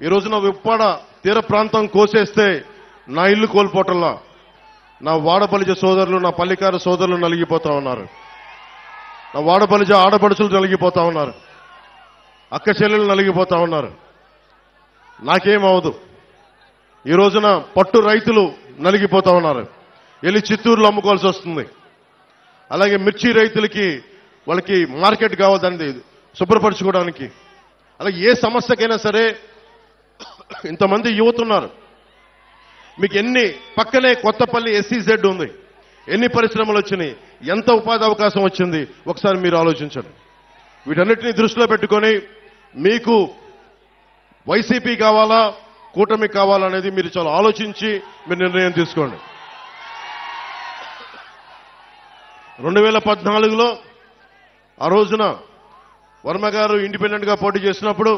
ఈ రోజున ఉప్పాడ తీర ప్రాంతం కోసేస్తే నా ఇల్లు కోల్పోవటంలా నా వాడబలిజ సోదరులు, నా పల్లికార సోదరులు నలిగిపోతా ఉన్నారు. నా వాడబలిజ ఆడపడుచులు నలిగిపోతా ఉన్నారు. అక్క చెల్లెలు నలిగిపోతా ఉన్నారు. నాకేమవదు. ఈ రోజున పట్టు రైతులు నలిగిపోతా ఉన్నారు. వెళ్ళి చిత్తూరులో అమ్ముకోవాల్సి వస్తుంది. అలాగే మిర్చి రైతులకి వాళ్ళకి మార్కెట్ కావాలి దాన్ని శుభ్రపరచుకోవడానికి. అలాగే ఏ సమస్యకైనా సరే ఇంతమంది యువత ఉన్నారు. మీకు ఎన్ని పక్కనే కొత్తపల్లి SEZ ఉంది, ఎన్ని పరిశ్రమలు వచ్చినాయి, ఎంత ఉపాధి అవకాశం వచ్చింది ఒకసారి మీరు ఆలోచించండి. వీటన్నిటిని దృష్టిలో పెట్టుకొని మీకు వైసీపీ కావాలా కూటమి కావాలా అనేది మీరు చాలా ఆలోచించి మీరు నిర్ణయం తీసుకోండి. 2014లో ఆ రోజున వర్మ గారు ఇండిపెండెంట్ గా పోటీ చేసినప్పుడు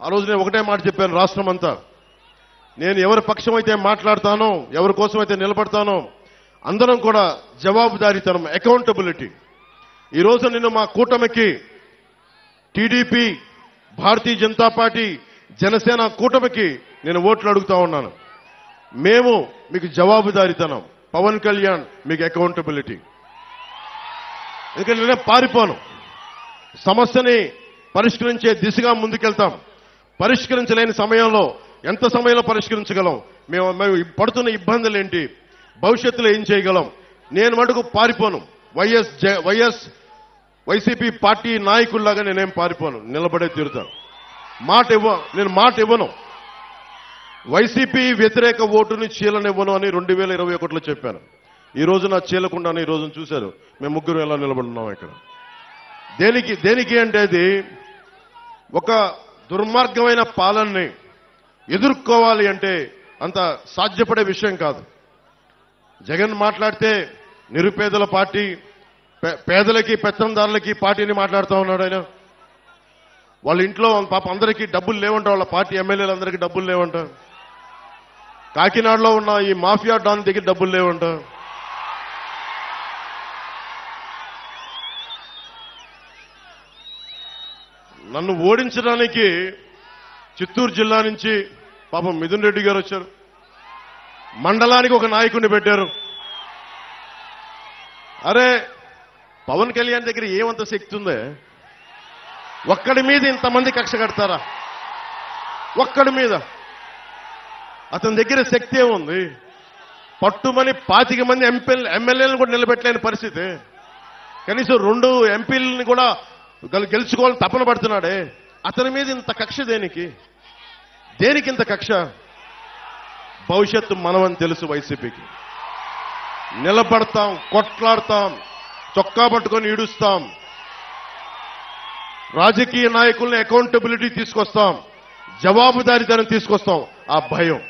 ఆ రోజు నేను ఒకటే మాట చెప్పాను, రాష్ట్రం అంతా నేను ఎవరి పక్షం అయితే మాట్లాడతానో, ఎవరి కోసం అయితే నిలబడతానో అందరం కూడా జవాబుదారీతనం, అకౌంటబిలిటీ. ఈ రోజు నేను మా కూటమికి టీడీపీ, భారతీయ జనతా పార్టీ, జనసేన కూటమికి నేను ఓట్లు అడుగుతా ఉన్నాను. మేము మీకు జవాబుదారీతనం, పవన్ కళ్యాణ్ మీకు అకౌంటబిలిటీ. ఎందుకంటే నేనే పారిపోను. సమస్యని పరిష్కరించే దిశగా ముందుకెళ్తాం. పరిష్కరించలేని సమయంలో ఎంత సమయంలో పరిష్కరించగలం, మేము పడుతున్న ఇబ్బందులు ఏంటి, భవిష్యత్తులో ఏం చేయగలం, నేను మటుకు పారిపోను. వైసీపీ పార్టీ నాయకుల్లాగా నేనేం పారిపోను, నిలబడే తీరుతాను. నేను మాట ఇవ్వను. వైసీపీ వ్యతిరేక ఓటుని చీలనివ్వను అని 2021లో చెప్పాను. ఈ రోజు నా చీలకుండానే ఈ రోజున చూశారు మేము ముగ్గురు ఎలా నిలబడున్నాం ఇక్కడ. దేనికి అంటే అది ఒక దుర్మార్గమైన పాలనని ఎదుర్కోవాలి అంటే అంత సాధ్యపడే విషయం కాదు. జగన్ మాట్లాడితే నిరుపేదల పార్టీ, పేదలకి పెత్తందారులకి పార్టీని మాట్లాడుతూ ఉన్నాడు ఆయన. వాళ్ళ ఇంట్లో పాప అందరికీ డబ్బులు లేవంట, వాళ్ళ పార్టీ ఎమ్మెల్యేలందరికీ డబ్బులు లేవంట. కాకినాడలో ఉన్న ఈ మాఫియా డాన్ దగ్గర డబ్బులు లేవంట. నన్ను ఓడించడానికి చిత్తూరు జిల్లా నుంచి పాపం మిథున్ రెడ్డి గారు వచ్చారు. మండలానికి ఒక నాయకుడిని పెట్టారు. అరే పవన్ కళ్యాణ్ దగ్గర ఏమంత శక్తి ఉందే, ఒక్కడి మీద ఇంతమంది కక్ష కడతారా? ఒక్కడి మీద అతని దగ్గర శక్తి ఏముంది? పట్టుమని 25 మంది ఎమ్మెల్యేలను కూడా నిలబెట్టలేని పరిస్థితి. కనీసం 2 ఎంపీలని కూడా గెలుచుకోవాలని తపన పడుతున్నాడే, అతని మీద ఇంత కక్ష దేనికి ఇంత కక్ష? భవిష్యత్తు మనమని తెలుసు. వైసీపీకి నిలబడతాం, కొట్లాడతాం, చొక్కా పట్టుకొని ఈడుస్తాం. రాజకీయ నాయకుల్ని అకౌంటబిలిటీ తీసుకొస్తాం, జవాబుదారీతనం తీసుకొస్తాం. ఆ భయం